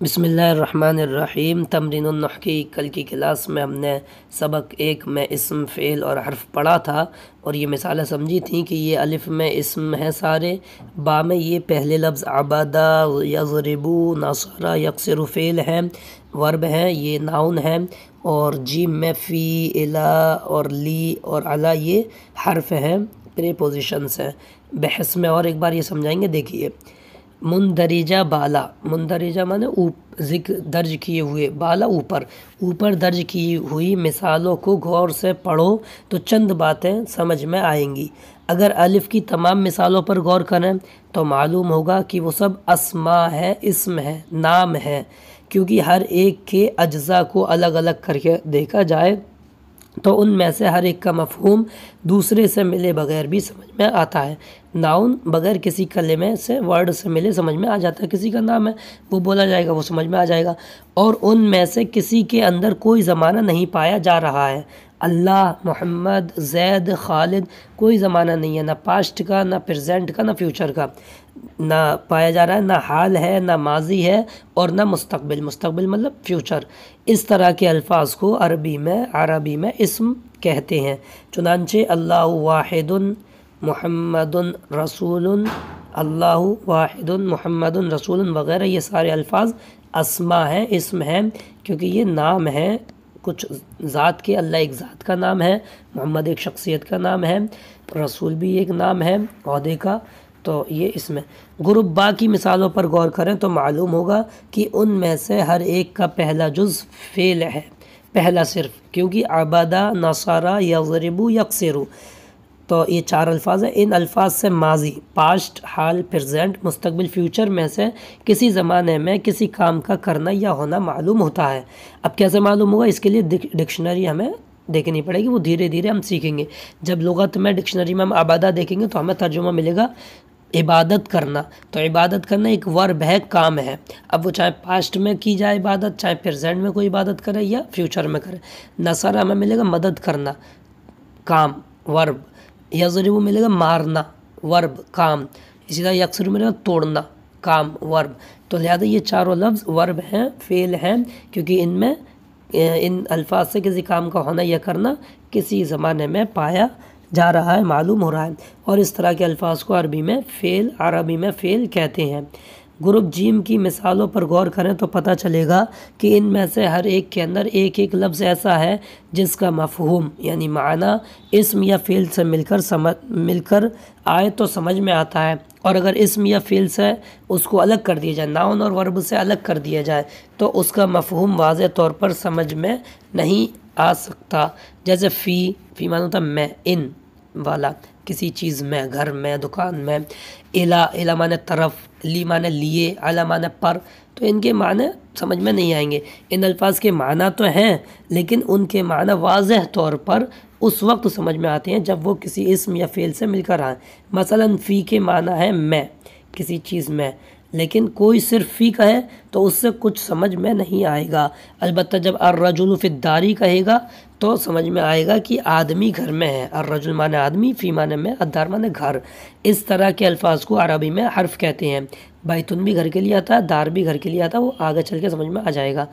بسم اللہ الرحمن الرحیم۔ تمرین النحو کی کل کی کلاس میں ہم نے سبق 1 میں اسم، فعل اور حرف پڑھا تھا اور یہ مثالیں سمجھی تھیں کہ یہ الف میں اسم ہیں سارے، با میں یہ پہلے لفظ عبادہ، یضربو، نصر، یکسر فعل ہیں، ورب ہیں، یہ ناؤن ہیں، اور جیم میں فی، الا اور لی اور علا یہ حرف ہیں، پریپوزیشنز ہیں۔ بحث میں اور ایک بار یہ سمجھائیں گے، دیکھیے۔ مندرجہ بالا، مندرجہ مانے ذکر درج کیے ہوئے، بالا اوپر درج کی ہوئی مثالوں کو غور سے پڑھو تو چند باتیں سمجھ میں آئیں گی۔ اگر الف کی تمام مثالوں پر غور کریں تو معلوم ہوگا کہ وہ سب اسماء ہے، اسم ہے، نام ہے، کیونکہ ہر ایک کے اجزاء کو الگ الگ کر کے دیکھا جائے تو ان میں سے ہر ایک کا مفہوم دوسرے سے ملے بغیر بھی سمجھ میں آتا ہے۔ ناؤن بغیر کسی کلمے سے، ورڈ سے ملے سمجھ میں آ جاتا ہے، کسی کا نام ہے وہ بولا جائے گا، وہ سمجھ میں آ جائے گا، اور ان میں سے کسی کے اندر کوئی زمانہ نہیں پایا جا رہا ہے۔ اللہ، محمد، زید، خالد، کوئی زمانہ نہیں ہے، نہ پاسٹ کا، نہ پریزنٹ کا، نہ فیوچر کا، نہ پایا جا رہا ہے، نہ حال ہے، نہ ماضی ہے، اور نہ مستقبل مطلب فیوچر۔ اس طرح کے الفاظ کو عربی میں اسم کہتے ہیں۔ چنانچہ اللہ واحد محمد رسول، اللہ واحد محمد رسول وغیرہ یہ سارے الفاظ اسماء ہیں، اسم ہیں، کیونکہ یہ نام ہیں کچھ ذات کے۔ اللہ ایک ذات کا نام ہے، محمد ایک شخصیت کا نام ہے، رسول بھی ایک نام ہے عہدے کا، تو یہ اسم ہے۔ گروپ با کی مثالوں پر غور کریں تو معلوم ہوگا کہ ان میں سے ہر ایک کا پہلا جز فعل ہے، پہلا صرف، کیونکہ عبادہ، نصارہ، یضربو، یکسرو، تو یہ 4 الفاظ ہیں۔ ان الفاظ سے ماضی، پاسٹ، حال، پریزنٹ، مستقبل، فیوچر میں سے کسی زمانے میں کسی کام کا کرنا یا ہونا معلوم ہوتا ہے۔ اب کیسے معلوم ہوگا؟ اس کے لیے ڈکشنری ہمیں دیکھنی پڑے گی، وہ دھیرے دھیرے ہم سیکھیں گے۔ جب لغت میں ڈکشنری میں ہم عبادہ دیکھیں گے تو ہمیں ترجمہ ملے گا عبادت کرنا، تو عبادت کرنا ایک ورب ہے، کام ہے۔ اب وہ چاہے پاسٹ میں کی جائے عبادت، چاہے پریزنٹ میں کوئی عبادت کرے یا فیوچر میں کرے۔ نصر ہمیں ملے گا مدد کرنا، کام، ورب۔ یضرب ملے گا مارنا، ورب، کام۔ اسی طرح یکسر ملے گا توڑنا، کام، ورب۔ تو لہذا یہ چاروں لفظ ورب ہیں، فعل ہیں، کیونکہ ان میں ان الفاظ سے کسی کام کا ہونا یا کرنا کسی زمانے میں پایا جا رہا ہے، معلوم ہو رہا ہے، اور اس طرح کے الفاظ کو عربی میں فعل کہتے ہیں۔ گروپ جیم کی مثالوں پر غور کریں تو پتہ چلے گا کہ ان میں سے ہر ایک کے اندر ایک لفظ ایسا ہے جس کا مفہوم یعنی معنی اسم یا فعل سے مل کر آئے تو سمجھ میں آتا ہے، اور اگر اسم یا فعل سے اس کو الگ کر دیا جائے، ناؤن اور ورب سے الگ کر دیا جائے تو اس کا مفہوم واضح طور پر سمجھ میں نہیں آ سکتا۔ جیسے فی معنی ہوتا ہے میں، ان والا، کسی چیز میں، گھر میں، دکان میں۔ الا معنی طرف، لی معنی لیے، علی معنی پر، تو ان کے معنی سمجھ میں نہیں آئیں گے۔ ان الفاظ کے معنی تو ہیں لیکن ان کے معنی واضح طور پر اس وقت سمجھ میں آتے ہیں جب وہ کسی اسم یا فعل سے مل کر آئیں۔ مثلا فی کے معنی ہے میں، کسی چیز میں، لیکن کوئی صرف فی کہے تو اس سے کچھ سمجھ میں نہیں آئے گا۔ البتہ جب الرجل فی الدار کہے گا تو سمجھ میں آئے گا کہ آدمی گھر میں ہے۔ الرجل معنی آدمی، فی معنی میں، الدار معنی گھر۔ اس طرح کے الفاظ کو عربی میں حرف کہتے ہیں۔ بیتن بھی گھر کے لیے آتا ہے، دار بھی گھر کے لیے آتا ہے، وہ آگے چل کے سمجھ میں آ جائے گا۔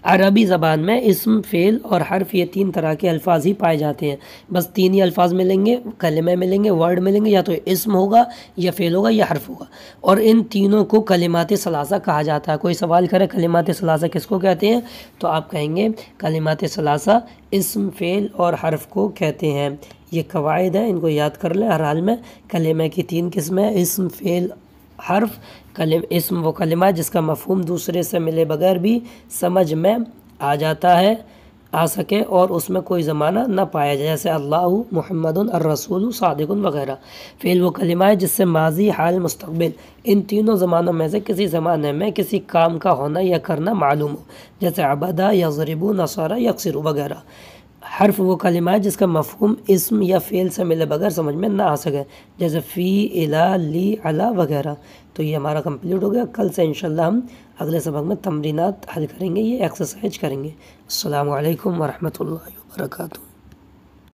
عربی زبان میں اسم، فعل اور حرف یہ 3 طرح کے الفاظ ہی پائے جاتے ہیں، بس 3 ہی الفاظ ملیں گے، کلمے ملیں گے، ورڈ ملیں گے، یا تو اسم ہوگا یا فعل ہوگا یا حرف ہوگا، اور ان تینوں کو کلمات ثلاثہ کہا جاتا ہے۔ کوئی سوال کرے کلمات ثلاثہ کس کو کہتے ہیں تو آپ کہیں گے کلمات ثلاثہ اسم، فعل اور حرف کو کہتے ہیں۔ یہ قواعد ہیں، ان کو یاد کر لیں۔ ہر حال میں کلمہ کی 3 قسمیں، اسم، فعل، حرف۔ اسم وہ کلمہ جس کا مفہوم دوسرے سے ملے بغیر بھی سمجھ میں آ سکے اور اس میں کوئی زمانہ نہ پایا جائے، جیسے اللہ، محمد، الرسول، صادق وغیرہ۔ فعل وہ کلمہ ہے جس سے ماضی، حال، مستقبل ان تینوں زمانوں میں سے کسی زمانے میں کسی کام کا ہونا یا کرنا معلوم ہو، جیسے عبادہ، یضرب، نصر، یکسر وغیرہ۔ حرف وہ کلمہ ہے جس کا مفہوم اسم یا فعل سے ملے بغیر سمجھ میں نہ آ سکے، جیسے فی، الا، لی، علی وغیرہ۔ تو یہ ہمارا کمپلیٹ ہو گیا۔ کل سے انشاءاللہ ہم اگلے سبق میں تمرینات حل کریں گے، یہ ایکسرسائز کریں گے۔ السلام علیکم ورحمۃ اللہ وبرکاتہ۔